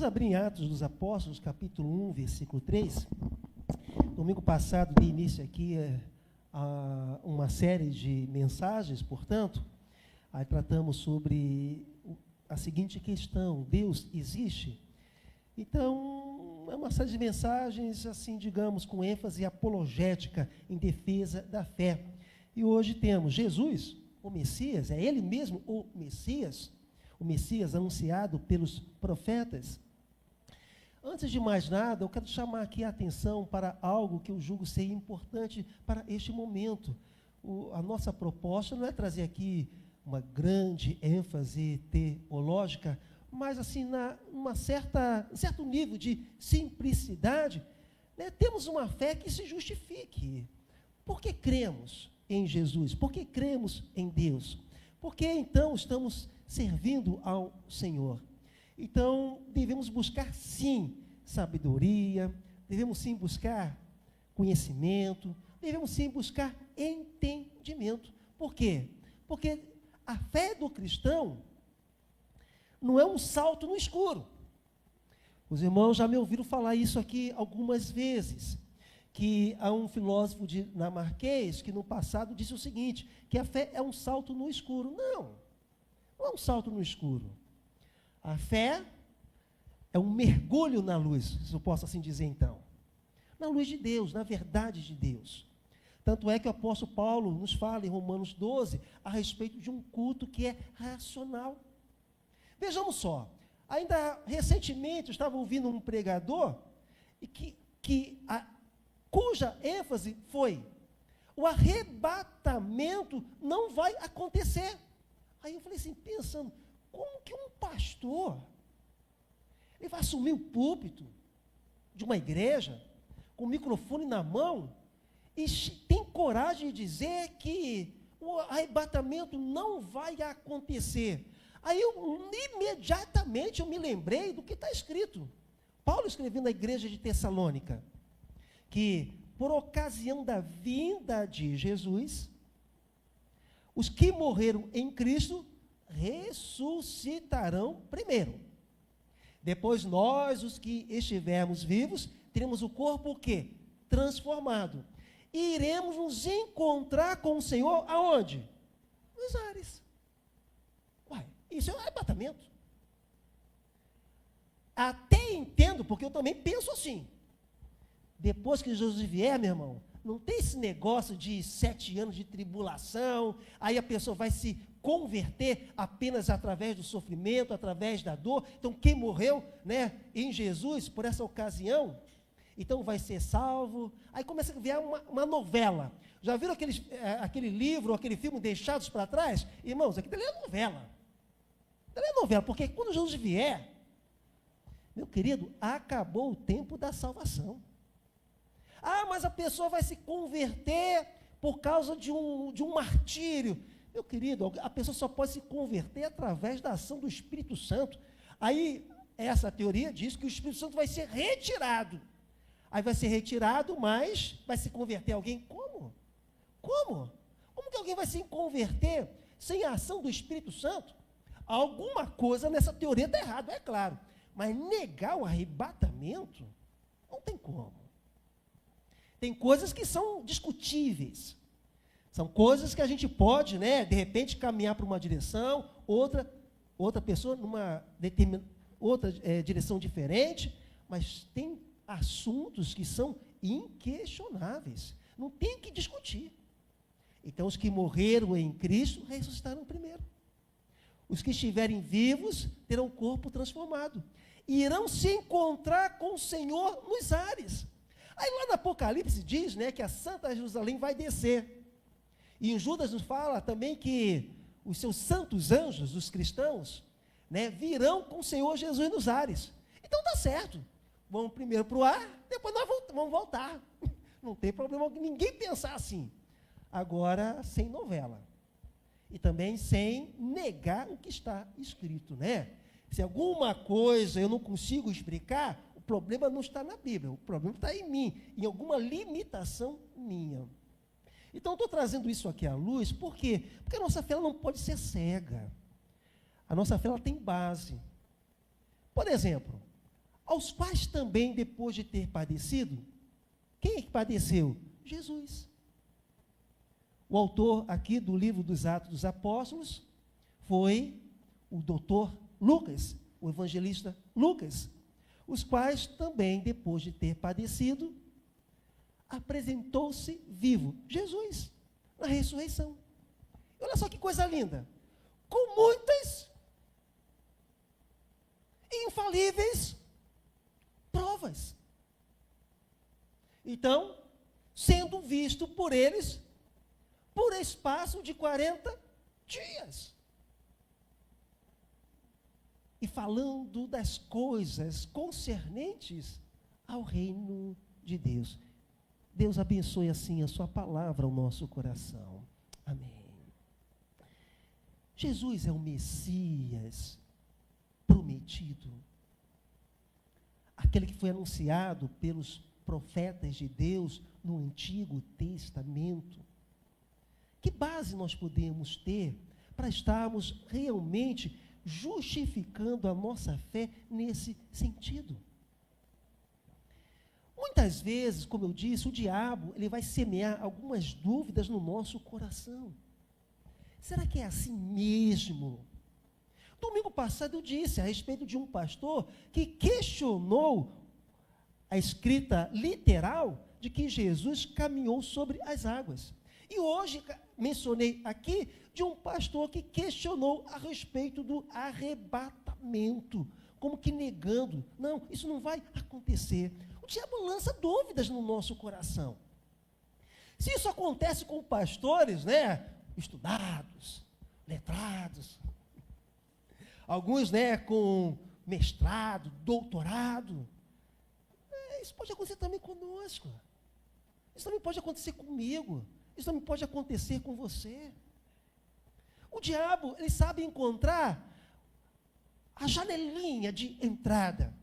Vamos abrir em Atos dos Apóstolos, capítulo 1, versículo 3. Domingo passado, dei início aqui a uma série de mensagens, portanto, aí tratamos sobre a seguinte questão: Deus existe? Então, é uma série de mensagens, assim, digamos, com ênfase apologética em defesa da fé. E hoje temos Jesus, o Messias, é Ele mesmo o Messias anunciado pelos profetas. Antes de mais nada, eu quero chamar aqui a atenção para algo que eu julgo ser importante para este momento. A nossa proposta não é trazer aqui uma grande ênfase teológica, mas assim, um certo nível de simplicidade, né, temos uma fé que se justifique. Por que cremos em Jesus? Por que cremos em Deus? Por que então estamos servindo ao Senhor? Então, devemos buscar sim sabedoria, devemos sim buscar conhecimento, devemos sim buscar entendimento. Por quê? Porque a fé do cristão não é um salto no escuro. Os irmãos já me ouviram falar isso aqui algumas vezes, que há um filósofo dinamarquês que no passado disse o seguinte, que a fé é um salto no escuro. Não é um salto no escuro. A fé é um mergulho na luz, se eu posso assim dizer então. Na luz de Deus, na verdade de Deus. Tanto é que o apóstolo Paulo nos fala em Romanos 12 a respeito de um culto que é racional. Vejamos só, ainda recentemente eu estava ouvindo um pregador cuja ênfase foi: o arrebatamento não vai acontecer. Aí eu falei assim, pensando, como que um pastor, ele vai assumir o púlpito de uma igreja, com o microfone na mão, e tem coragem de dizer que o arrebatamento não vai acontecer? Aí imediatamente eu me lembrei do que está escrito. Paulo escreveu na igreja de Tessalônica, que por ocasião da vinda de Jesus, os que morreram em Cristo ressuscitarão primeiro. Depois nós, os que estivermos vivos, teremos o corpo o quê? Transformado. E iremos nos encontrar com o Senhor aonde? Nos ares. Uai, isso é um arrebatamento. Até entendo, porque eu também penso assim. Depois que Jesus vier, meu irmão, não tem esse negócio de 7 anos de tribulação, aí a pessoa vai se converter apenas através do sofrimento, através da dor. Então, quem morreu, né, em Jesus, por essa ocasião, então vai ser salvo. Aí começa a virar uma novela. Já viram aquele livro, aquele filme Deixados para Trás? Irmãos, aquilo ali é novela. Aquilo é novela, porque quando Jesus vier, meu querido, acabou o tempo da salvação. Ah, mas a pessoa vai se converter por causa de um martírio. Meu querido, a pessoa só pode se converter através da ação do Espírito Santo. Aí, essa teoria diz que o Espírito Santo vai ser retirado. Aí vai ser retirado, mas vai se converter alguém como? Como? Como que alguém vai se converter sem a ação do Espírito Santo? Alguma coisa nessa teoria está errada, é claro. Mas negar o arrebatamento, não tem como. Tem coisas que são discutíveis. São coisas que a gente pode, né, de repente, caminhar para uma direção, outra pessoa numa outra direção diferente, mas tem assuntos que são inquestionáveis. Não tem o que discutir. Então, os que morreram em Cristo ressuscitarão primeiro. Os que estiverem vivos terão o corpo transformado. E irão se encontrar com o Senhor nos ares. Aí lá no Apocalipse diz, né, que a Santa Jerusalém vai descer. E em Judas nos fala também que os seus santos anjos, os cristãos, né, virão com o Senhor Jesus nos ares. Então dá certo. Vamos primeiro para o ar, depois nós vamos voltar. Não tem problema ninguém pensar assim. Agora, sem novela. E também sem negar o que está escrito, né? Se alguma coisa eu não consigo explicar, o problema não está na Bíblia, o problema está em mim, em alguma limitação minha. Então, estou trazendo isso aqui à luz, por quê? Porque a nossa fé não pode ser cega. A nossa fé ela tem base. Por exemplo, aos quais também, depois de ter padecido, quem é que padeceu? Jesus. O autor aqui do livro dos Atos dos Apóstolos foi o doutor Lucas, o evangelista Lucas, os quais também, depois de ter padecido, apresentou-se vivo, Jesus, na ressurreição. Olha só que coisa linda, com muitas infalíveis provas. Então, sendo visto por eles por espaço de 40 dias. E falando das coisas concernentes ao reino de Deus. Deus abençoe assim a sua palavra ao nosso coração. Amém. Jesus é o Messias prometido. Aquele que foi anunciado pelos profetas de Deus no Antigo Testamento. Que base nós podemos ter para estarmos realmente justificando a nossa fé nesse sentido? Muitas vezes, como eu disse, o diabo ele vai semear algumas dúvidas no nosso coração. Será que é assim mesmo? Domingo passado eu disse a respeito de um pastor que questionou a escrita literal de que Jesus caminhou sobre as águas. E hoje mencionei aqui de um pastor que questionou a respeito do arrebatamento, como que negando, não, isso não vai acontecer. O diabo lança dúvidas no nosso coração. Se isso acontece com pastores, né, estudados, letrados, alguns, né, com mestrado, doutorado, isso pode acontecer também conosco. Isso também pode acontecer comigo. Isso também pode acontecer com você. O diabo, ele sabe encontrar a janelinha de entrada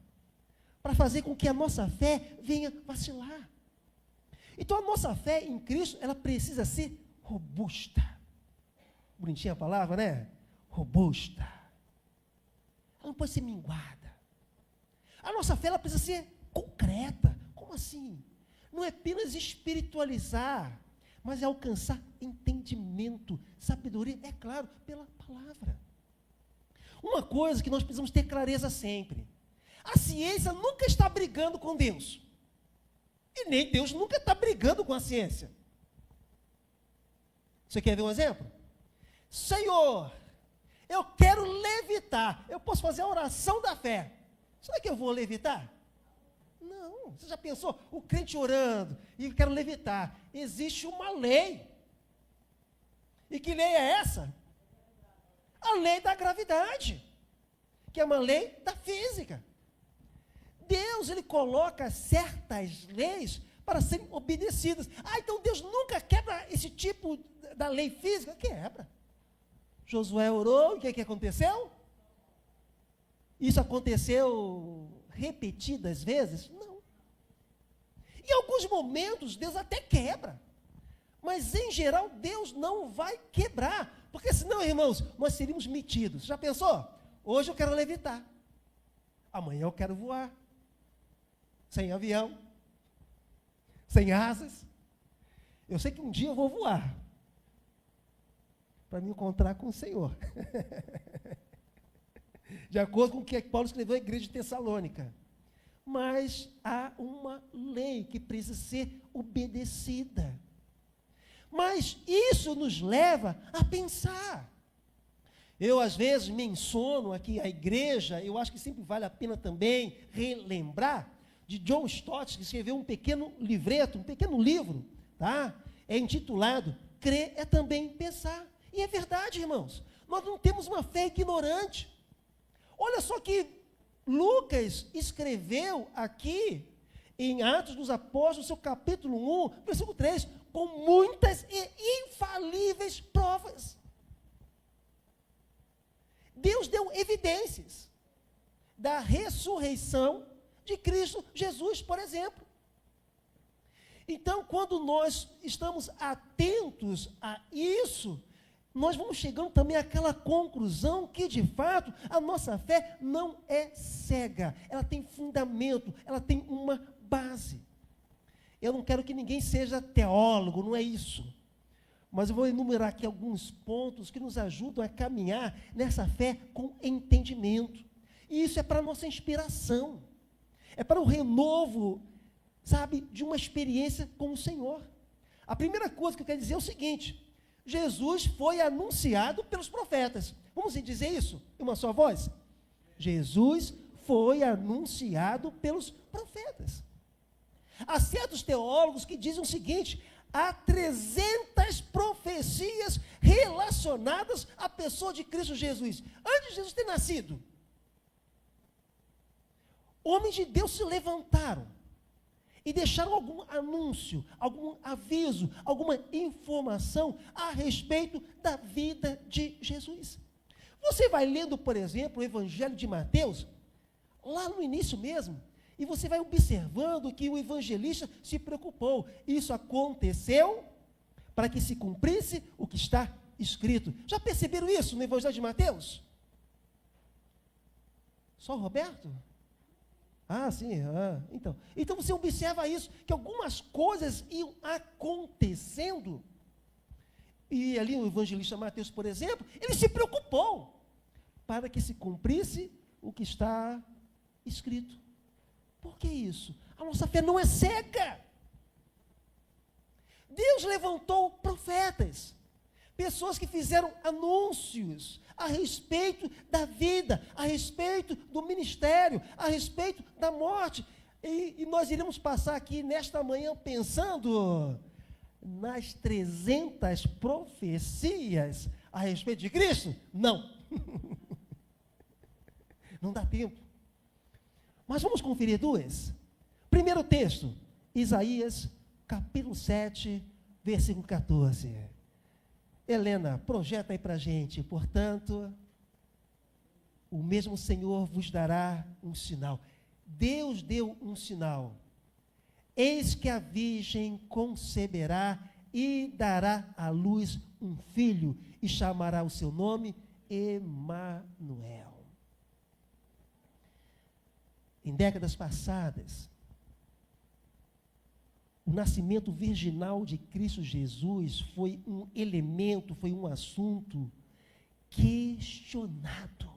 para fazer com que a nossa fé venha vacilar. Então, a nossa fé em Cristo, ela precisa ser robusta. Bonitinha a palavra, né? Robusta. Ela não pode ser minguada. A nossa fé, ela precisa ser concreta. Como assim? Não é apenas espiritualizar, mas é alcançar entendimento, sabedoria, é claro, pela palavra. Uma coisa que nós precisamos ter clareza sempre: a ciência nunca está brigando com Deus. E nem Deus nunca está brigando com a ciência. Você quer ver um exemplo? Senhor, eu quero levitar. Eu posso fazer a oração da fé. Será que eu vou levitar? Não. Você já pensou? O crente orando e eu quero levitar. Existe uma lei. E que lei é essa? A lei da gravidade, que é uma lei da física. Deus, ele coloca certas leis para serem obedecidas. Então Deus nunca quebra esse tipo da lei física? Quebra. Josué orou, e o que aconteceu? Isso aconteceu repetidas vezes? Não. Em alguns momentos, Deus até quebra. Mas, em geral, Deus não vai quebrar. Porque senão, irmãos, nós seríamos metidos. Já pensou? Hoje eu quero levitar. Amanhã eu quero voar. Sem avião. Sem asas. Eu sei que um dia eu vou voar. Para me encontrar com o Senhor. De acordo com o que Paulo escreveu à igreja de Tessalônica. Mas há uma lei que precisa ser obedecida. Mas isso nos leva a pensar. Eu, às vezes, menciono aqui a igreja, eu acho que sempre vale a pena também relembrar, de John Stott, que escreveu um pequeno livreto, um pequeno livro, tá? É intitulado Crer é também pensar. E é verdade, irmãos, nós não temos uma fé ignorante. Olha só que Lucas escreveu aqui, em Atos dos Apóstolos, seu capítulo 1, versículo 3, com muitas e infalíveis provas. Deus deu evidências da ressurreição de Cristo Jesus, por exemplo. Então, quando nós estamos atentos a isso, nós vamos chegando também àquela conclusão que, de fato, a nossa fé não é cega, ela tem fundamento, ela tem uma base. Eu não quero que ninguém seja teólogo, não é isso. Mas eu vou enumerar aqui alguns pontos que nos ajudam a caminhar nessa fé com entendimento. E isso é para a nossa inspiração, é para o renovo, sabe, de uma experiência com o Senhor. A primeira coisa que eu quero dizer é o seguinte: Jesus foi anunciado pelos profetas. Vamos dizer isso em uma só voz? Jesus foi anunciado pelos profetas. Há certos teólogos que dizem o seguinte: há 300 profecias relacionadas à pessoa de Cristo Jesus, antes de Jesus ter nascido. Homens de Deus se levantaram e deixaram algum anúncio, algum aviso, alguma informação a respeito da vida de Jesus. Você vai lendo, por exemplo, o Evangelho de Mateus, lá no início mesmo, e você vai observando que o evangelista se preocupou. Isso aconteceu para que se cumprisse o que está escrito. Já perceberam isso no Evangelho de Mateus? Só o Roberto? Ah, sim. Então você observa isso, que algumas coisas iam acontecendo. E ali o evangelista Mateus, por exemplo, ele se preocupou para que se cumprisse o que está escrito. Por que isso? A nossa fé não é cega. Deus levantou profetas, pessoas que fizeram anúncios a respeito da vida, a respeito do ministério, a respeito da morte. E nós iremos passar aqui nesta manhã pensando nas 300 profecias a respeito de Cristo? Não. Não dá tempo. Mas vamos conferir duas. Primeiro texto, Isaías, capítulo 7, versículo 14. Helena, projeta aí para a gente. Portanto, o mesmo Senhor vos dará um sinal. Deus deu um sinal. Eis que a virgem conceberá e dará à luz um filho, e chamará o seu nome Emanuel. Em décadas passadas, o nascimento virginal de Cristo Jesus foi um elemento, foi um assunto questionado.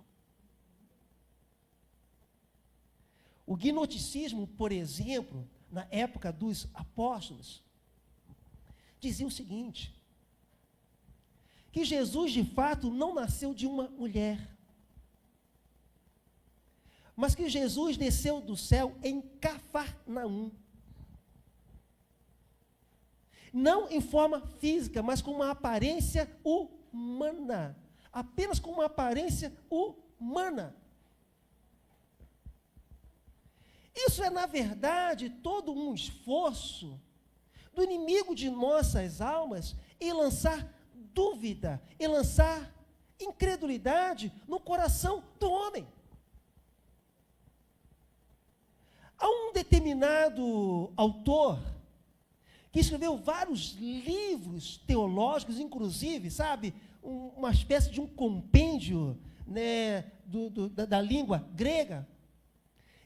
O gnosticismo, por exemplo, na época dos apóstolos, dizia o seguinte: que Jesus de fato não nasceu de uma mulher, mas que Jesus desceu do céu em Cafarnaum. Não em forma física, mas com uma aparência humana. Apenas com uma aparência humana. Isso é, na verdade, todo um esforço do inimigo de nossas almas em lançar dúvida, em lançar incredulidade no coração do homem. Há um determinado autor que escreveu vários livros teológicos, inclusive, sabe, uma espécie de um compêndio, né, da língua grega.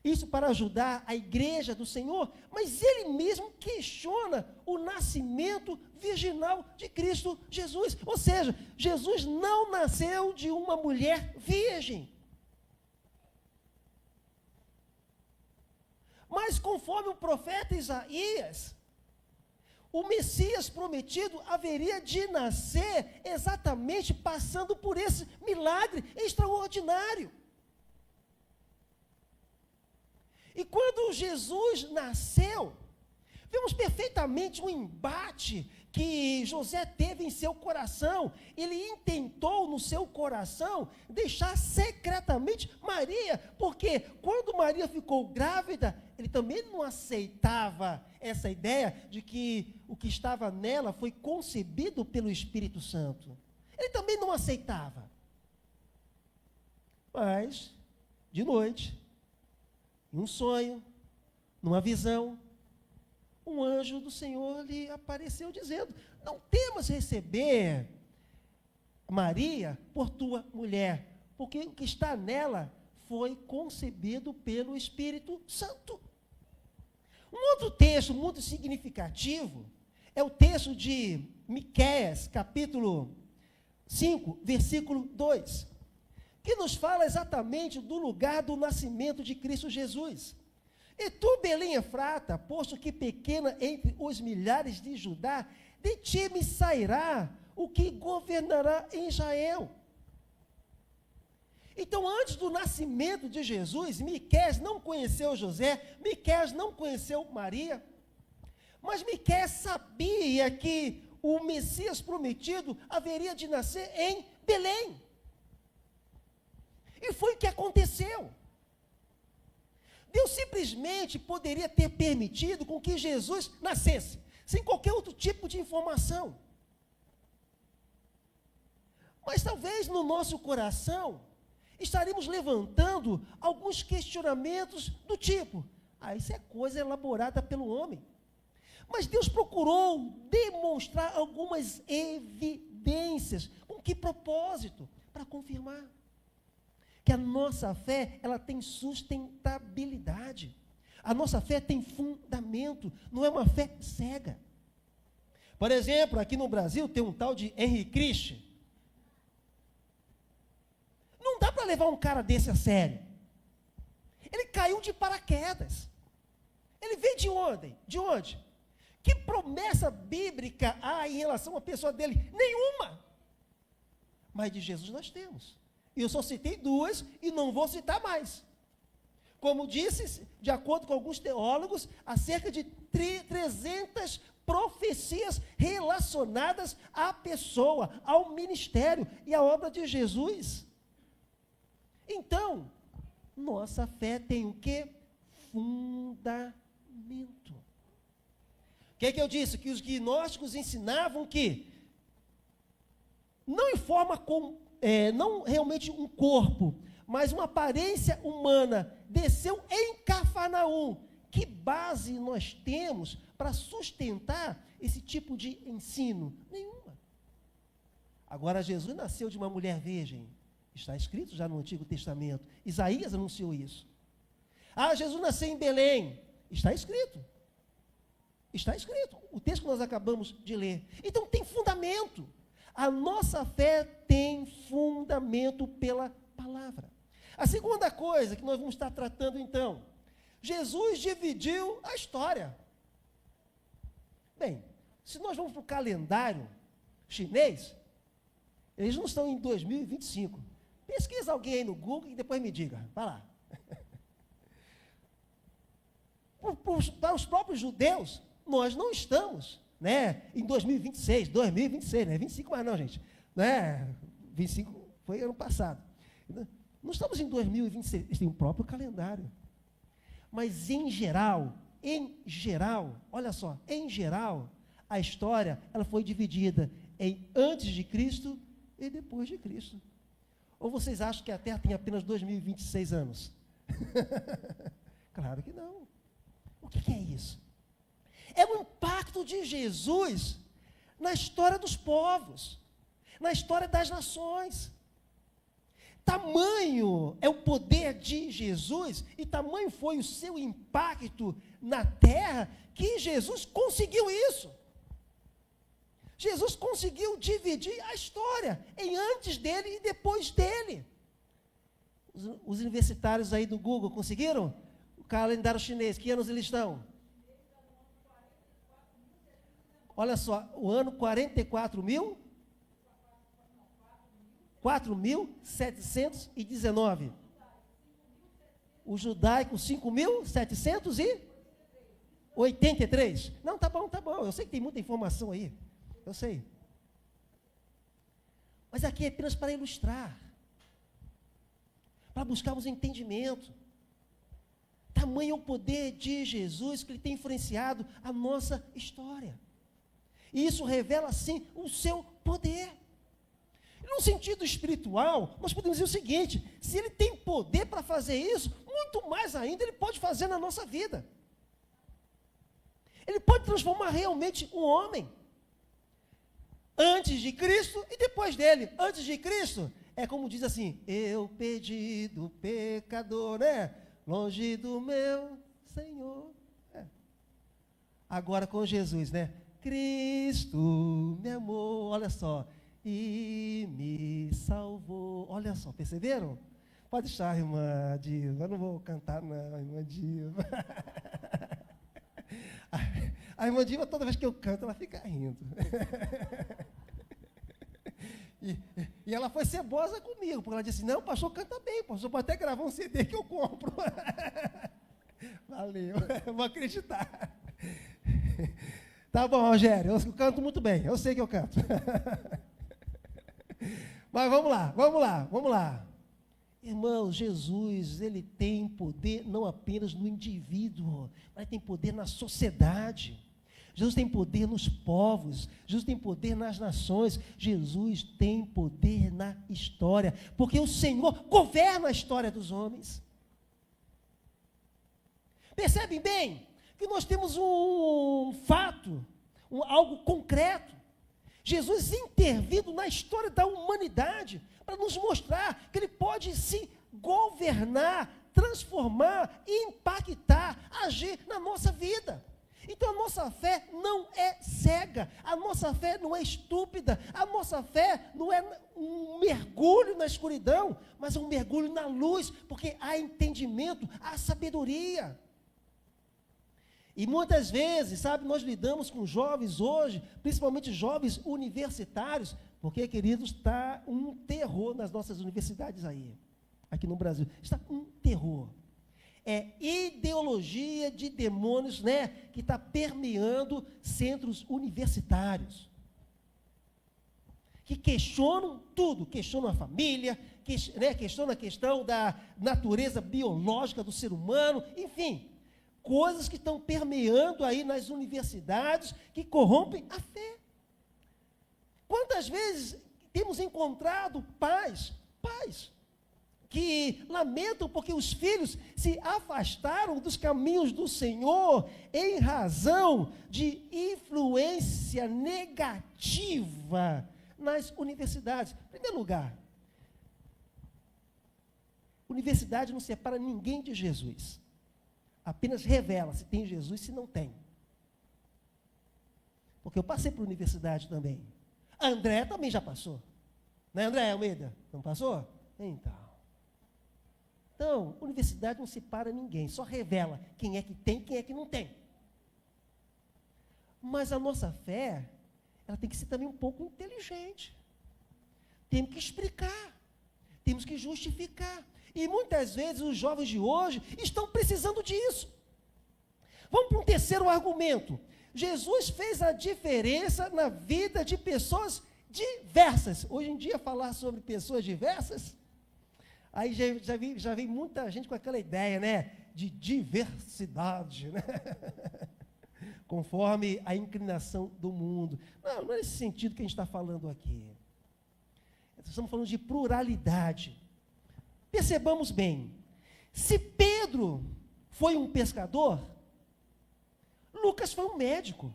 Isso para ajudar a igreja do Senhor, mas ele mesmo questiona o nascimento virginal de Cristo Jesus. Ou seja, Jesus não nasceu de uma mulher virgem. Mas conforme o profeta Isaías, o Messias prometido haveria de nascer exatamente passando por esse milagre extraordinário. E quando Jesus nasceu, vemos perfeitamente um embate que José teve em seu coração. Ele intentou no seu coração deixar secretamente Maria, porque quando Maria ficou grávida, ele também não aceitava essa ideia de que o que estava nela foi concebido pelo Espírito Santo. Ele também não aceitava. Mas, de noite, em um sonho, numa visão, um anjo do Senhor lhe apareceu dizendo: não temas receber Maria por tua mulher, porque o que está nela foi concebido pelo Espírito Santo. Um outro texto muito significativo é o texto de Miqueias, capítulo 5, versículo 2, que nos fala exatamente do lugar do nascimento de Cristo Jesus. E tu, Belém Efrata, posto que pequena entre os milhares de Judá, de ti me sairá o que governará em Israel. Então, antes do nascimento de Jesus, Miqueias não conheceu José, Miqueias não conheceu Maria, mas Miqueias sabia que o Messias prometido haveria de nascer em Belém. E foi o que aconteceu. Deus simplesmente poderia ter permitido com que Jesus nascesse, sem qualquer outro tipo de informação. Mas talvez no nosso coração estaríamos levantando alguns questionamentos do tipo: isso é coisa elaborada pelo homem. Mas Deus procurou demonstrar algumas evidências. Com que propósito? Para confirmar que a nossa fé, ela tem sustentabilidade. A nossa fé tem fundamento, não é uma fé cega. Por exemplo, aqui no Brasil tem um tal de Henry Christian. Não dá para levar um cara desse a sério. Ele caiu de paraquedas. Ele veio de onde? De onde? Que promessa bíblica há em relação à pessoa dele? Nenhuma. Mas de Jesus nós temos. E eu só citei duas e não vou citar mais. Como disse, de acordo com alguns teólogos, há cerca de 300 profecias relacionadas à pessoa, ao ministério e à obra de Jesus. Então, nossa fé tem o quê? Fundamento. O que é que eu disse? Que os gnósticos ensinavam que não em forma não realmente um corpo, mas uma aparência humana desceu em Cafarnaum. Que base nós temos para sustentar esse tipo de ensino? Nenhuma. Agora, Jesus nasceu de uma mulher virgem. Está escrito já no Antigo Testamento. Isaías anunciou isso. Jesus nasceu em Belém. Está escrito. Está escrito. O texto que nós acabamos de ler. Então tem fundamento. A nossa fé tem fundamento pela palavra. A segunda coisa que nós vamos estar tratando então, Jesus dividiu a história. Bem, se nós vamos para o calendário chinês, eles não estão em 2025. Pesquisa alguém aí no Google e depois me diga. Vai lá. Para os próprios judeus, nós não estamos, em 2026, não é 25 mais não, gente. 25 foi ano passado. Não estamos em 2026, eles têm um próprio calendário. Mas em geral, olha só, em geral, a história, ela foi dividida em antes de Cristo e depois de Cristo. Ou vocês acham que a Terra tem apenas 2026 anos? Claro que não. O que é isso? É o impacto de Jesus na história dos povos, na história das nações. Tamanho é o poder de Jesus e tamanho foi o seu impacto na terra que Jesus conseguiu isso. Jesus conseguiu dividir a história em antes dele e depois dele. Os universitários aí do Google conseguiram? O calendário chinês, que anos eles estão? Olha só, o ano 4.719. O judaico 5.783. Não, tá bom. Eu sei que tem muita informação aí. Eu sei. Mas aqui é apenas para ilustrar. Para buscarmos entendimento. Tamanho é o poder de Jesus que ele tem influenciado a nossa história. E isso revela, sim, o seu poder. E no sentido espiritual, nós podemos dizer o seguinte: se ele tem poder para fazer isso, muito mais ainda ele pode fazer na nossa vida. Ele pode transformar realmente um homem. Antes de Cristo e depois dele. Antes de Cristo, é como diz assim, eu perdido pecador, né? Longe do meu Senhor. Agora com Jesus, né? Cristo me amou, olha só, e me salvou. Olha só, perceberam? Pode deixar, irmã Diva, eu não vou cantar não, irmã Diva. A irmã Diva, toda vez que eu canto, ela fica rindo. E ela foi cebosa comigo, porque ela disse, não, o pastor canta bem, o pastor pode até gravar um CD que eu compro. Valeu, eu vou acreditar. Tá bom, Rogério, eu canto muito bem, eu sei que eu canto. Mas vamos lá. Irmãos, Jesus, ele tem poder não apenas no indivíduo, mas tem poder na sociedade. Jesus tem poder nos povos, Jesus tem poder nas nações, Jesus tem poder na história, porque o Senhor governa a história dos homens. Percebem bem que nós temos um fato, algo concreto. Jesus intervindo na história da humanidade para nos mostrar que ele pode sim governar, transformar, impactar, agir na nossa vida. Então a nossa fé não é cega, a nossa fé não é estúpida, a nossa fé não é um mergulho na escuridão, mas é um mergulho na luz, porque há entendimento, há sabedoria. E muitas vezes, sabe, nós lidamos com jovens hoje, principalmente jovens universitários, porque, queridos, está um terror nas nossas universidades aí, aqui no Brasil, está um terror. É ideologia de demônios, né, que está permeando centros universitários, que questionam tudo, questionam a família, questionam a questão da natureza biológica do ser humano, enfim, coisas que estão permeando aí nas universidades, que corrompem a fé. Quantas vezes temos encontrado pais que lamentam porque os filhos se afastaram dos caminhos do Senhor em razão de influência negativa nas universidades. Em primeiro lugar, universidade não separa ninguém de Jesus. Apenas revela se tem Jesus, se não tem. Porque eu passei por universidade também. André também já passou. Não é, André Almeida? Não passou? Então, universidade não separa ninguém, só revela quem é que tem, quem é que não tem. Mas a nossa fé, ela tem que ser também um pouco inteligente. Temos que explicar, temos que justificar. E muitas vezes os jovens de hoje estão precisando disso. Vamos para um terceiro argumento. Jesus fez a diferença na vida de pessoas diversas. Hoje em dia, falar sobre pessoas diversas, aí já vem muita gente com aquela ideia, né, de diversidade, né? Conforme a inclinação do mundo. Não é nesse sentido que a gente está falando aqui. Estamos falando de pluralidade. Percebamos bem, se Pedro foi um pescador, Lucas foi um médico,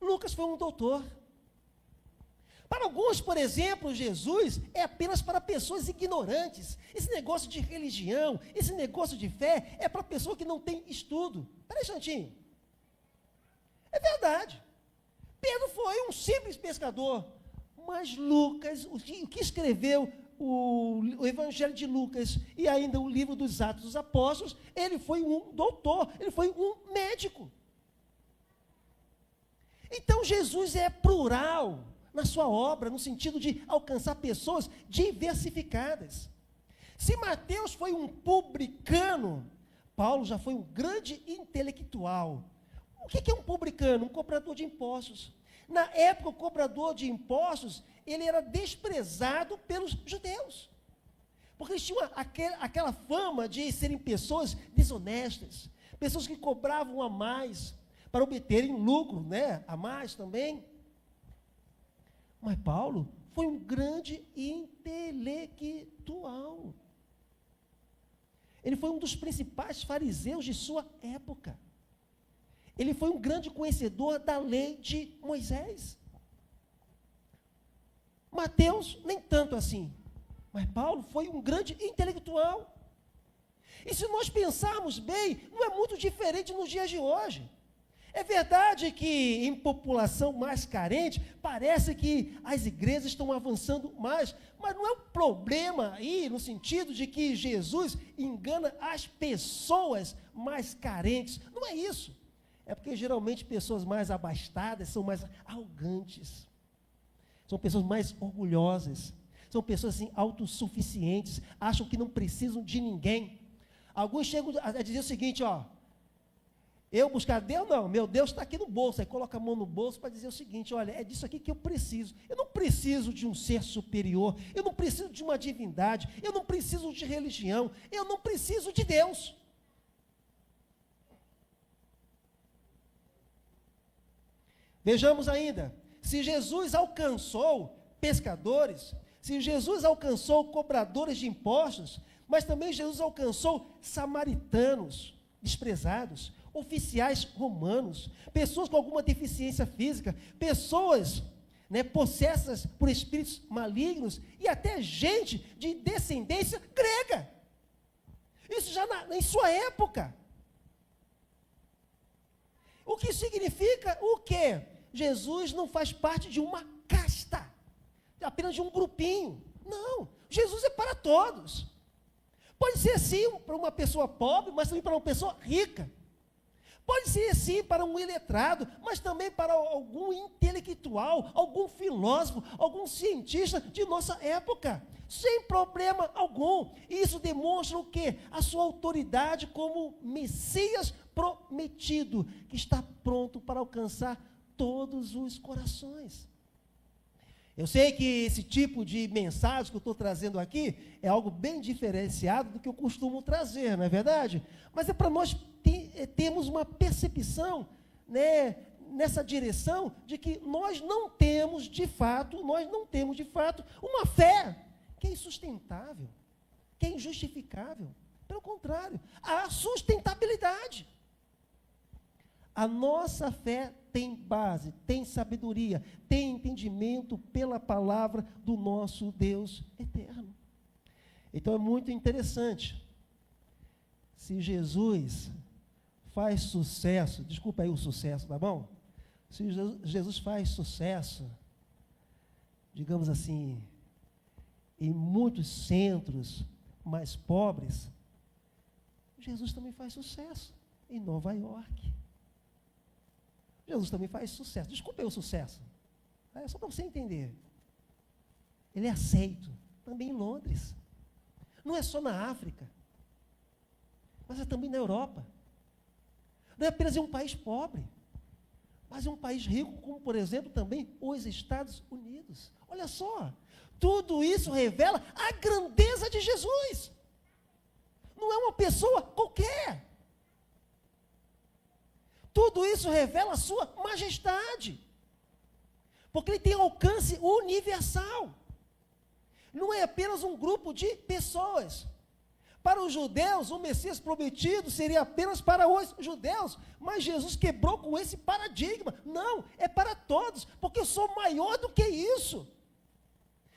Lucas foi um doutor. Para alguns, por exemplo, Jesus é apenas para pessoas ignorantes. Esse negócio de religião, esse negócio de fé, é para pessoa que não tem estudo. Espera aí, Santinho. É verdade. Pedro foi um simples pescador, mas Lucas, o que escreveu o Evangelho de Lucas e ainda o livro dos Atos dos Apóstolos, ele foi um doutor, ele foi um médico. Então Jesus é plural na sua obra, no sentido de alcançar pessoas diversificadas. Se Mateus foi um publicano, Paulo já foi um grande intelectual. O que é um publicano? Um cobrador de impostos. Na época, o cobrador de impostos, ele era desprezado pelos judeus, porque eles tinham aquela fama de serem pessoas desonestas, pessoas que cobravam a mais, para obterem lucro, né, a mais também. Mas Paulo foi um grande intelectual. Ele foi um dos principais fariseus de sua época. Ele foi um grande conhecedor da lei de Moisés. Mateus, nem tanto assim. Mas Paulo foi um grande intelectual. E se nós pensarmos bem, não é muito diferente nos dias de hoje. É verdade que em população mais carente, parece que as igrejas estão avançando mais, mas não é um problema aí no sentido de que Jesus engana as pessoas mais carentes. Não é isso. É porque geralmente pessoas mais abastadas são mais arrogantes. São pessoas mais orgulhosas. São pessoas assim autossuficientes, acham que não precisam de ninguém. Alguns chegam a dizer o seguinte, ó, eu buscar Deus, não, meu Deus está aqui no bolso, aí coloca a mão no bolso para dizer o seguinte, olha, é disso aqui que eu preciso não preciso de um ser superior, eu não preciso de uma divindade, eu não preciso de religião, eu não preciso de Deus. Vejamos ainda, se Jesus alcançou pescadores, se Jesus alcançou cobradores de impostos, mas também Jesus alcançou samaritanos desprezados, oficiais romanos, pessoas com alguma deficiência física, pessoas possessas por espíritos malignos e até gente de descendência grega. Isso já em sua época. O que significa o quê? Jesus não faz parte de uma casta, apenas de um grupinho. Não, Jesus é para todos. Pode ser sim para uma pessoa pobre, mas também para uma pessoa rica. Pode ser sim para um iletrado, mas também para algum intelectual, algum filósofo, algum cientista de nossa época, sem problema algum. Isso demonstra o quê? A sua autoridade como Messias prometido, que está pronto para alcançar todos os corações. Eu sei que esse tipo de mensagem que eu estou trazendo aqui é algo bem diferenciado do que eu costumo trazer, não é verdade? Mas é para nós termos uma percepção, nessa direção de que nós não temos de fato uma fé que é insustentável, que é injustificável. Pelo contrário, há sustentabilidade. A nossa fé tem base, tem sabedoria, tem entendimento pela palavra do nosso Deus eterno. Então é muito interessante. Se Jesus faz sucesso, desculpa aí o sucesso, tá bom? Se Jesus faz sucesso, digamos assim, em muitos centros mais pobres, Jesus também faz sucesso em Nova York. Jesus também faz sucesso. Desculpa aí o sucesso. É só para você entender. Ele é aceito também em Londres. Não é só na África, mas é também na Europa. Não é apenas em um país pobre, mas em um país rico, como, por exemplo, também os Estados Unidos. Olha só, tudo isso revela a grandeza de Jesus. Não é uma pessoa qualquer. Tudo isso revela a sua majestade, porque ele tem alcance universal. Não é apenas um grupo de pessoas. Para os judeus, o Messias prometido seria apenas para os judeus, mas Jesus quebrou com esse paradigma. Não, é para todos, porque eu sou maior do que isso.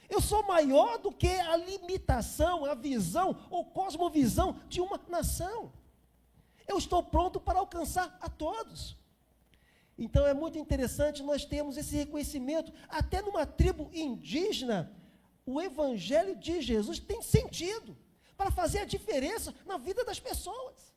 Eu sou maior do que a limitação, a visão ou cosmovisão de uma nação. Eu estou pronto para alcançar a todos. Então é muito interessante nós termos esse reconhecimento. Até numa tribo indígena, o evangelho de Jesus tem sentido para fazer a diferença na vida das pessoas.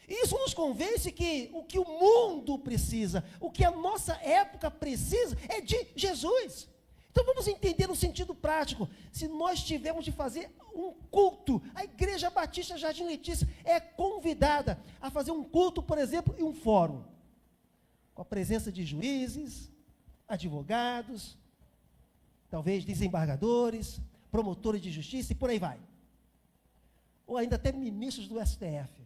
Isso nos convence que o que o mundo precisa, o que a nossa época precisa, é de Jesus. Então vamos entender no sentido prático. Se nós tivermos de fazer um culto, a Igreja Batista Jardim Letícia é convidada a fazer um culto, por exemplo, em um fórum, com a presença de juízes, advogados, talvez desembargadores, promotores de justiça e por aí vai. Ou ainda até ministros do STF.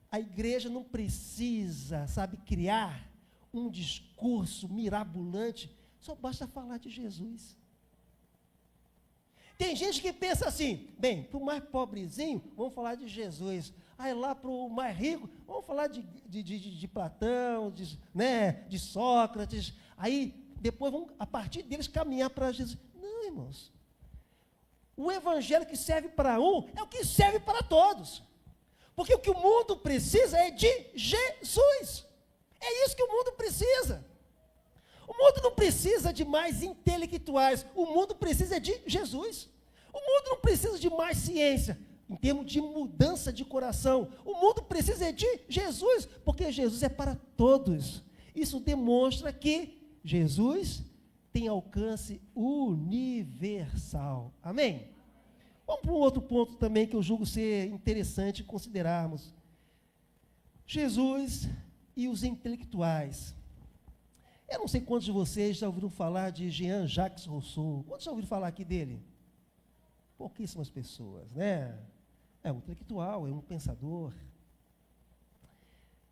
A igreja não precisa, criar um discurso mirabolante. Só basta falar de Jesus. Tem gente que pensa assim, bem, para o mais pobrezinho, vamos falar de Jesus. Aí lá para o mais rico, vamos falar de Platão, de Sócrates. Aí depois vão, a partir deles, caminhar para Jesus. Não, irmãos. O evangelho que serve para um é o que serve para todos. Porque o que o mundo precisa é de Jesus. É isso que o mundo precisa. O mundo não precisa de mais intelectuais. O mundo precisa de Jesus. O mundo não precisa de mais ciência, em termos de mudança de coração. O mundo precisa de Jesus, porque Jesus é para todos. Isso demonstra que Jesus tem alcance universal. Amém? Vamos para um outro ponto também que eu julgo ser interessante considerarmos. Jesus e os intelectuais. Eu não sei quantos de vocês já ouviram falar de Jean-Jacques Rousseau. Quantos já ouviram falar aqui dele? Pouquíssimas pessoas, né? É um intelectual, é um pensador.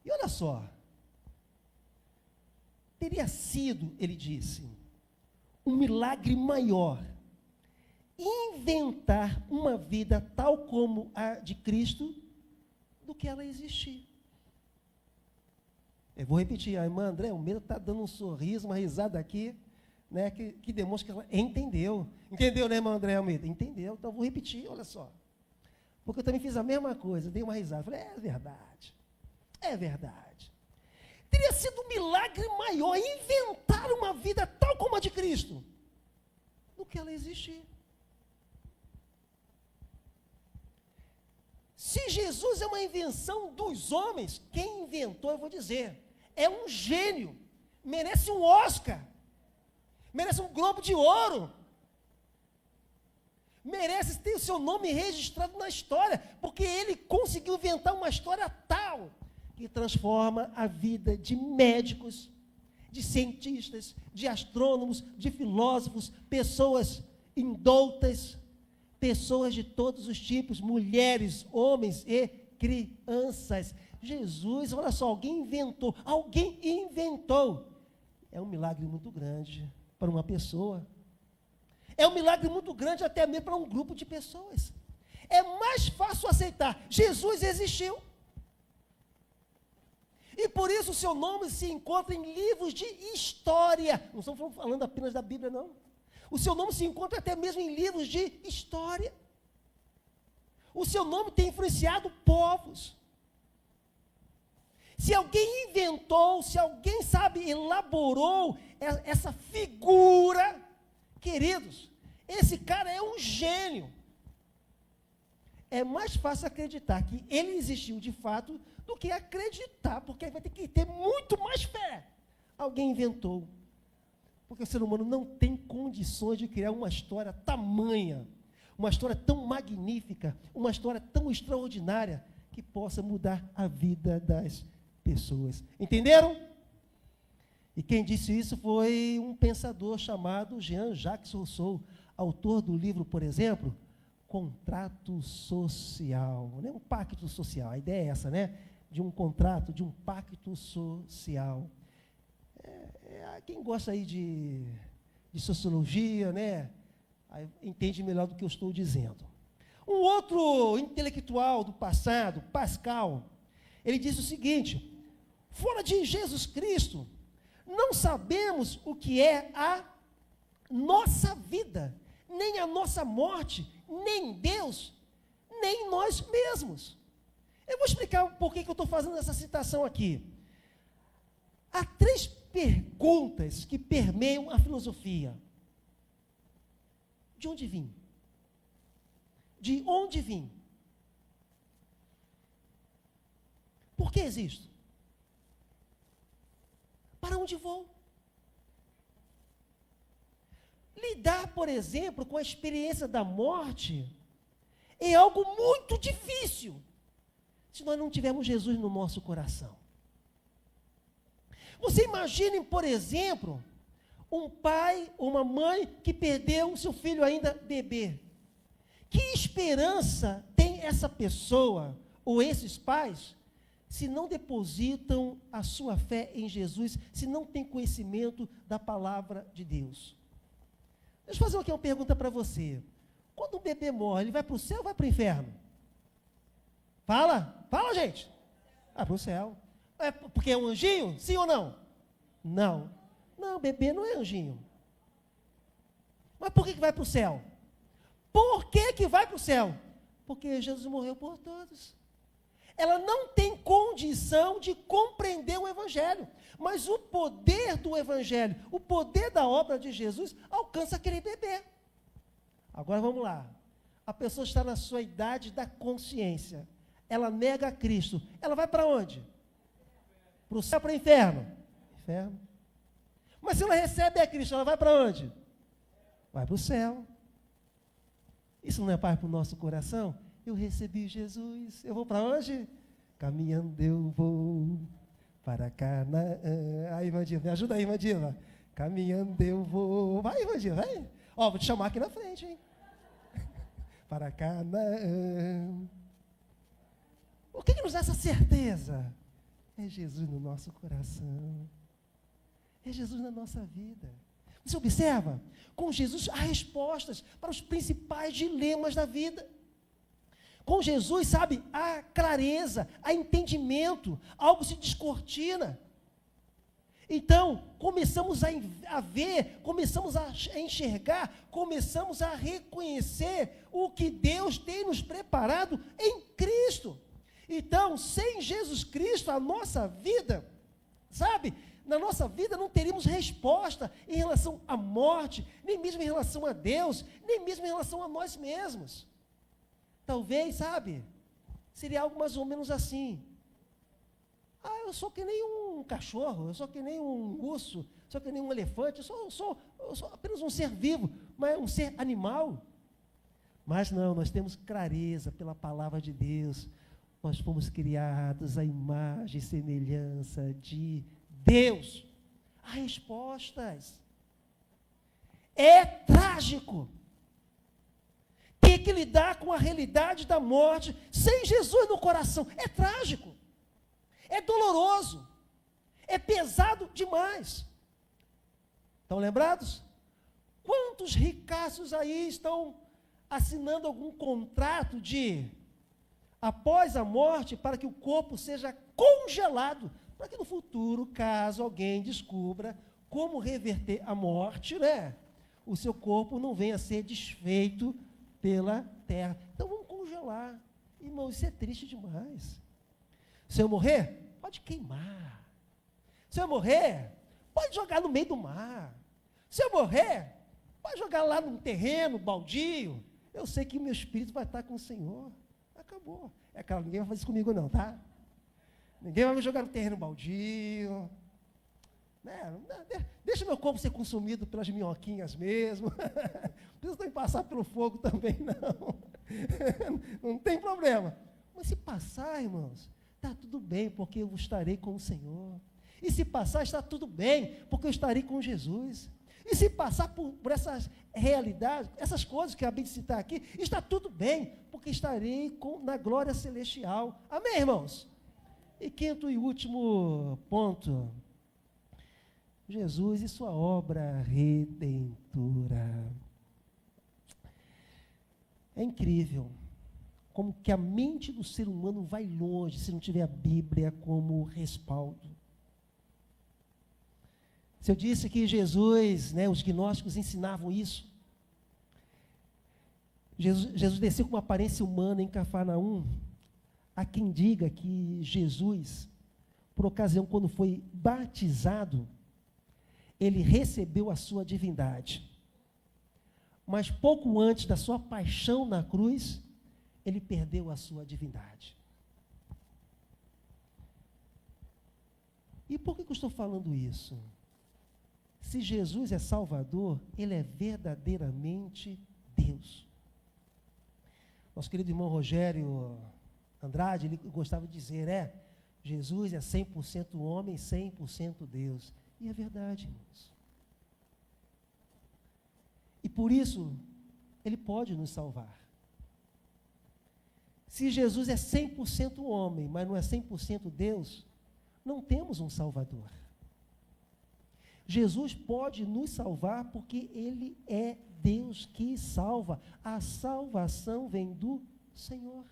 E olha só, teria sido, ele disse, um milagre maior inventar uma vida tal como a de Cristo do que ela existir. Eu vou repetir, a irmã André, o medo está dando um sorriso, uma risada aqui, né, que demonstra que ela entendeu. Entendeu, né, irmã André Almeida? Entendeu, então eu vou repetir, olha só. Porque eu também fiz a mesma coisa, dei uma risada. Falei, é verdade, é verdade. Teria sido um milagre maior inventar uma vida tal como a de Cristo do que ela existir. Se Jesus é uma invenção dos homens, quem inventou, eu vou dizer, é um gênio, merece um Oscar, merece um Globo de Ouro, merece ter o seu nome registrado na história, porque ele conseguiu inventar uma história tal, que transforma a vida de médicos, de cientistas, de astrônomos, de filósofos, pessoas indoutas, pessoas de todos os tipos, mulheres, homens e crianças. Jesus, olha só, alguém inventou. É um milagre muito grande para uma pessoa. É um milagre muito grande até mesmo para um grupo de pessoas. É mais fácil aceitar. Jesus existiu. E por isso o seu nome se encontra em livros de história. Não estamos falando apenas da Bíblia, não. O seu nome se encontra até mesmo em livros de história. O seu nome tem influenciado povos. Se alguém inventou, se alguém, elaborou essa figura, queridos, esse cara é um gênio. É mais fácil acreditar que ele existiu de fato do que acreditar, porque aí vai ter que ter muito mais fé. Alguém inventou. Porque o ser humano não tem condições de criar uma história tamanha, uma história tão magnífica, uma história tão extraordinária, que possa mudar a vida das pessoas. Entenderam? E quem disse isso foi um pensador chamado Jean-Jacques Rousseau, autor do livro, por exemplo, Contrato Social. Né? Um pacto social, a ideia é essa, né? De um contrato, de um pacto social. Quem gosta aí de sociologia, né, entende melhor do que eu estou dizendo. Um outro intelectual do passado, Pascal, ele disse o seguinte: fora de Jesus Cristo, não sabemos o que é a nossa vida, nem a nossa morte, nem Deus, nem nós mesmos. Eu vou explicar por que eu estou fazendo essa citação aqui. Há 3 perguntas que permeiam a filosofia. De onde vim? De onde vim? Por que existo? Para onde vou? Lidar, por exemplo, com a experiência da morte é algo muito difícil se nós não tivermos Jesus no nosso coração. Você imagine, por exemplo, um pai ou uma mãe que perdeu o seu filho ainda bebê. Que esperança tem essa pessoa ou esses pais se não depositam a sua fé em Jesus, se não têm conhecimento da palavra de Deus? Deixa eu fazer aqui uma pergunta para você. Quando um bebê morre, ele vai para o céu ou vai para o inferno? Fala, para o céu. É porque é um anjinho? Sim ou não? Não Não, bebê não é anjinho. Mas por que vai para o céu? Por que vai para o céu? Porque Jesus morreu por todos. Ela não tem condição de compreender o Evangelho. Mas o poder do Evangelho, o poder da obra de Jesus, alcança aquele bebê. Agora vamos lá. A pessoa está na sua idade da consciência. Ela nega a Cristo. Ela vai para onde? Para o céu ou para o inferno? Inferno. Mas se ela recebe a Cristo, ela vai para onde? Vai para o céu. Isso não é paz para o nosso coração? Eu recebi Jesus. Eu vou para onde? Caminhando eu vou para Canaã. Aí, irmã Diva, me ajuda aí, irmã Diva. Caminhando eu vou. Vai, irmã Diva, vai. Ó, vou te chamar aqui na frente, hein? Para Canaã. O que nos dá essa certeza? É Jesus no nosso coração. É Jesus na nossa vida. Você observa? Com Jesus há respostas para os principais dilemas da vida. Com Jesus, sabe, há clareza, há entendimento, algo se descortina. Então, começamos a ver, começamos a enxergar, começamos a reconhecer o que Deus tem nos preparado em Cristo. Então, sem Jesus Cristo, a nossa vida, sabe, na nossa vida não teríamos resposta em relação à morte, nem mesmo em relação a Deus, nem mesmo em relação a nós mesmos. Talvez, sabe, seria algo mais ou menos assim. Eu sou que nem um cachorro, eu sou que nem um urso, eu sou que nem um elefante, eu sou apenas um ser vivo, mas um ser animal. Mas não, nós temos clareza pela palavra de Deus. Nós fomos criados à imagem e semelhança de Deus. Há respostas. É trágico ter que lidar com a realidade da morte sem Jesus no coração. É trágico. É doloroso. É pesado demais. Estão lembrados? Quantos ricaços aí estão assinando algum contrato de após a morte para que o corpo seja congelado, para que no futuro, caso alguém descubra como reverter a morte, né, o seu corpo não venha a ser desfeito pela terra. Então vamos congelar. Irmão, isso é triste demais. Se eu morrer, pode queimar. Se eu morrer, pode jogar no meio do mar. Se eu morrer, pode jogar lá num terreno baldio. Eu sei que meu espírito vai estar com o Senhor. Acabou. É claro, ninguém vai fazer isso comigo não, tá? Ninguém vai me jogar no terreno baldio. Né? Deixa meu corpo ser consumido pelas minhoquinhas mesmo. Não precisa nem passar pelo fogo também, não. Não tem problema. Mas se passar, irmãos, está tudo bem, porque eu estarei com o Senhor. E se passar, está tudo bem, porque eu estarei com Jesus. E se passar por essas realidades, essas coisas que eu acabei de citar aqui, está tudo bem, porque estarei na glória celestial. Amém, irmãos? E quinto e último ponto, Jesus e sua obra redentora. É incrível como que a mente do ser humano vai longe se não tiver a Bíblia como respaldo. Se eu disse que Jesus, né, os gnósticos ensinavam isso, Jesus desceu com uma aparência humana em Cafarnaum. Há quem diga que Jesus, por ocasião quando foi batizado, ele recebeu a sua divindade. Mas pouco antes da sua paixão na cruz, ele perdeu a sua divindade. E por que eu estou falando isso? Se Jesus é Salvador, ele é verdadeiramente Deus. Nosso querido irmão Rogério Andrade, ele gostava de dizer, Jesus é 100% homem, 100% Deus. E é verdade, irmãos. E por isso, ele pode nos salvar. Se Jesus é 100% homem, mas não é 100% Deus, não temos um Salvador. Jesus pode nos salvar porque ele é Deus que salva. A salvação vem do Senhor.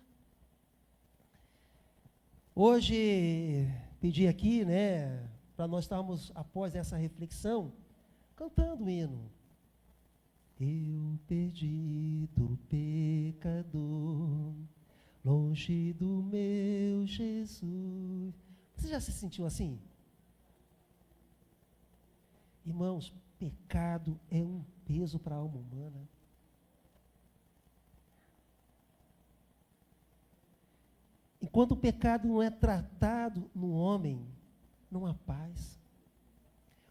Hoje, pedi aqui, né, para nós estarmos, após essa reflexão, cantando o hino. Eu perdido pecador, longe do meu Jesus. Você já se sentiu assim? Irmãos, pecado é um peso para a alma humana. Enquanto o pecado não é tratado no homem, não há paz,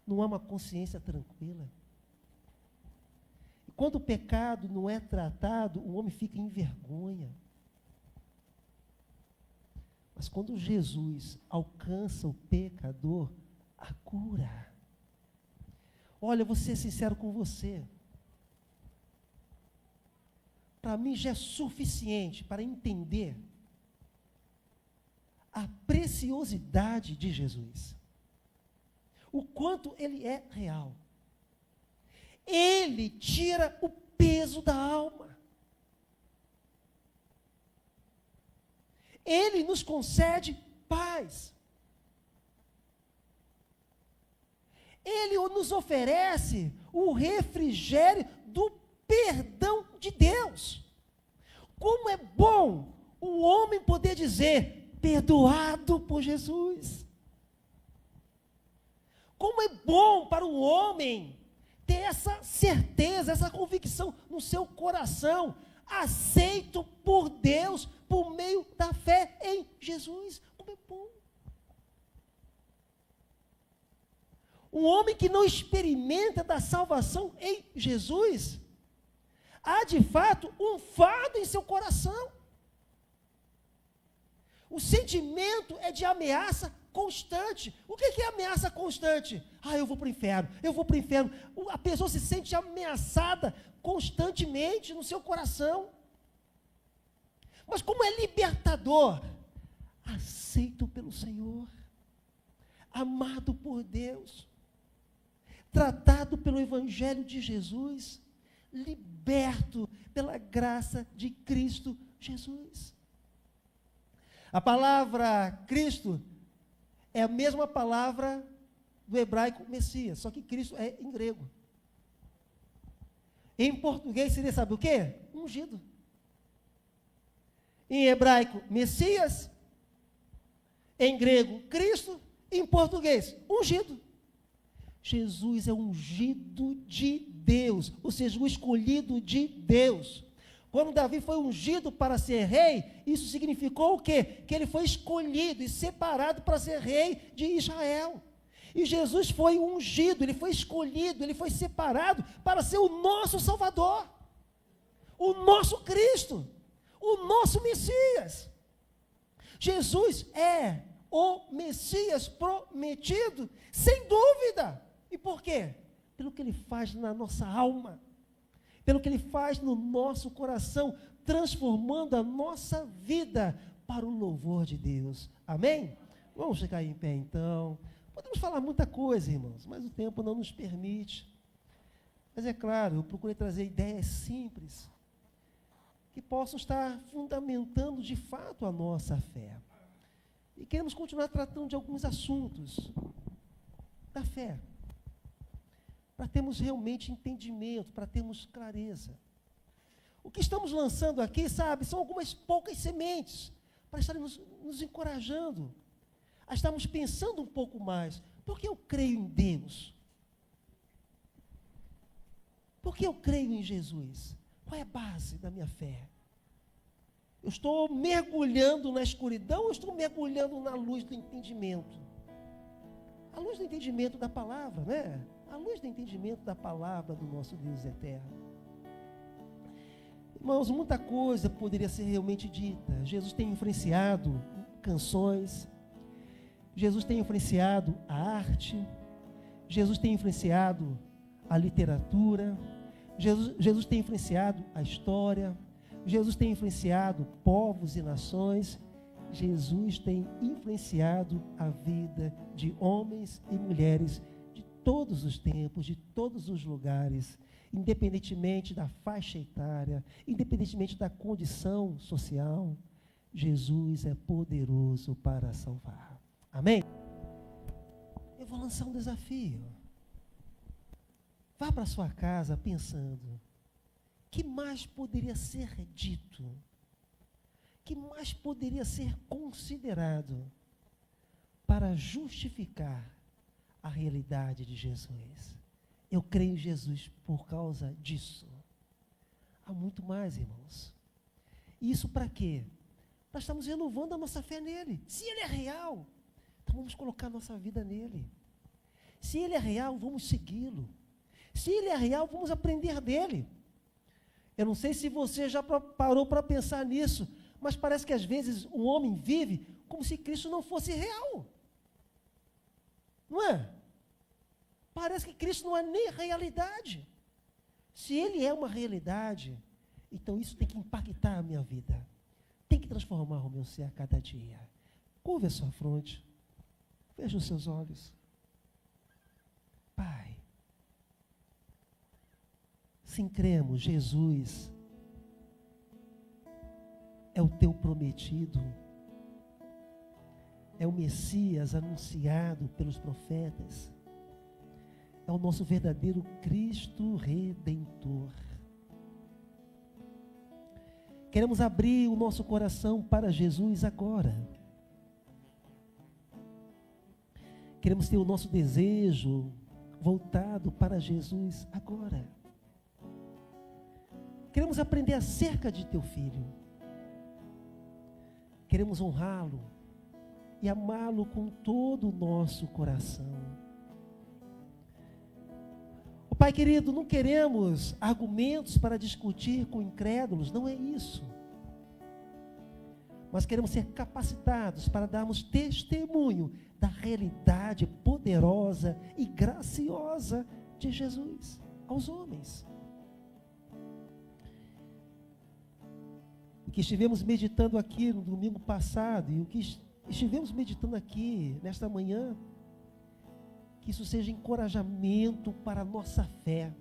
não há uma consciência tranquila. Enquanto o pecado não é tratado, o homem fica em vergonha. Mas quando Jesus alcança o pecador, a cura. Olha, eu vou ser sincero com você. Para mim já é suficiente para entender a preciosidade de Jesus. O quanto ele é real. Ele tira o peso da alma. Ele nos concede paz. Ele nos oferece o refrigério do perdão de Deus. Como é bom o homem poder dizer, perdoado por Jesus. Como é bom para o homem ter essa certeza, essa convicção no seu coração, aceito por Deus, por meio da fé em Jesus. Como é bom. Um homem que não experimenta da salvação em Jesus, há de fato um fardo em seu coração. O sentimento é de ameaça constante. O que é ameaça constante? Eu vou para o inferno, eu vou para o inferno. A pessoa se sente ameaçada constantemente no seu coração. Mas como é libertador, aceito pelo Senhor, amado por Deus, tratado pelo Evangelho de Jesus, liberto pela graça de Cristo Jesus. A palavra Cristo é a mesma palavra do hebraico Messias, só que Cristo é em grego. Em português seria, sabe o quê? Ungido. Em hebraico, Messias. Em grego, Cristo. Em português, ungido. Jesus é ungido de Deus, ou seja, o escolhido de Deus. Quando Davi foi ungido para ser rei, isso significou o quê? Que ele foi escolhido e separado para ser rei de Israel. E Jesus foi ungido, ele foi escolhido, ele foi separado para ser o nosso Salvador, o nosso Cristo, o nosso Messias. Jesus é o Messias prometido, sem dúvida. E por quê? Pelo que ele faz na nossa alma, pelo que ele faz no nosso coração, transformando a nossa vida para o louvor de Deus. Amém? Vamos ficar aí em pé então. Podemos falar muita coisa, irmãos, mas o tempo não nos permite. Mas é claro, eu procurei trazer ideias simples, que possam estar fundamentando de fato a nossa fé. E queremos continuar tratando de alguns assuntos da fé, para termos realmente entendimento, para termos clareza. O que estamos lançando aqui, sabe, são algumas poucas sementes, para estarmos nos encorajando, a estarmos pensando um pouco mais. Por que eu creio em Deus? Por que eu creio em Jesus? Qual é a base da minha fé? Eu estou mergulhando na escuridão ou estou mergulhando na luz do entendimento? A luz do entendimento da palavra, né? A luz do entendimento da palavra do nosso Deus eterno. Irmãos, muita coisa poderia ser realmente dita. Jesus tem influenciado canções, Jesus tem influenciado a arte, Jesus tem influenciado a literatura, Jesus tem influenciado a história, Jesus tem influenciado povos e nações, Jesus tem influenciado a vida de homens e mulheres de todos os tempos, de todos os lugares, independentemente da faixa etária, independentemente da condição social. Jesus é poderoso para salvar. Amém? Eu vou lançar um desafio. vá para sua casa pensando, que mais poderia ser dito? Que mais poderia ser considerado para justificar a realidade de Jesus? Eu creio em Jesus por causa disso. Há muito mais, irmãos. Isso para quê? Nós estamos renovando a nossa fé nele. Se ele é real, então vamos colocar nossa vida nele. Se ele é real, vamos segui-lo. Se ele é real, vamos aprender dele. Eu não sei se você já parou para pensar nisso, mas parece que às vezes o homem vive como se Cristo não fosse real. Não é? Parece que Cristo não é nem realidade. Se ele é uma realidade, então isso tem que impactar a minha vida. Tem que transformar o meu ser a cada dia. Curva a sua fronte. Veja os seus olhos. Pai, sim, cremos, Jesus é o teu prometido, é o Messias anunciado pelos profetas, é o nosso verdadeiro Cristo Redentor. Queremos abrir o nosso coração para Jesus agora. Queremos ter o nosso desejo voltado para Jesus agora. Queremos aprender acerca de teu filho. Queremos honrá-lo e amá-lo com todo o nosso coração. Pai querido, não queremos argumentos para discutir com incrédulos, não é isso. Mas queremos ser capacitados para darmos testemunho da realidade poderosa e graciosa de Jesus aos homens. O que estivemos meditando aqui no domingo passado e o que estivemos meditando aqui nesta manhã, que isso seja encorajamento para a nossa fé,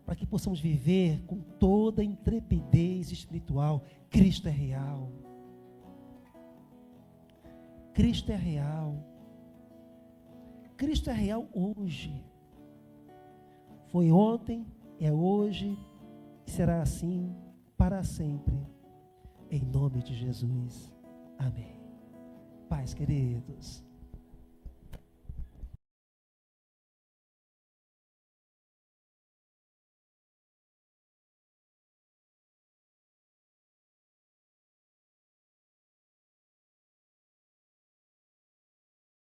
para que possamos viver com toda a intrepidez espiritual. Cristo é real. Cristo é real. Cristo é real hoje. Foi ontem, é hoje e será assim para sempre. Em nome de Jesus. Amém. Pais queridos.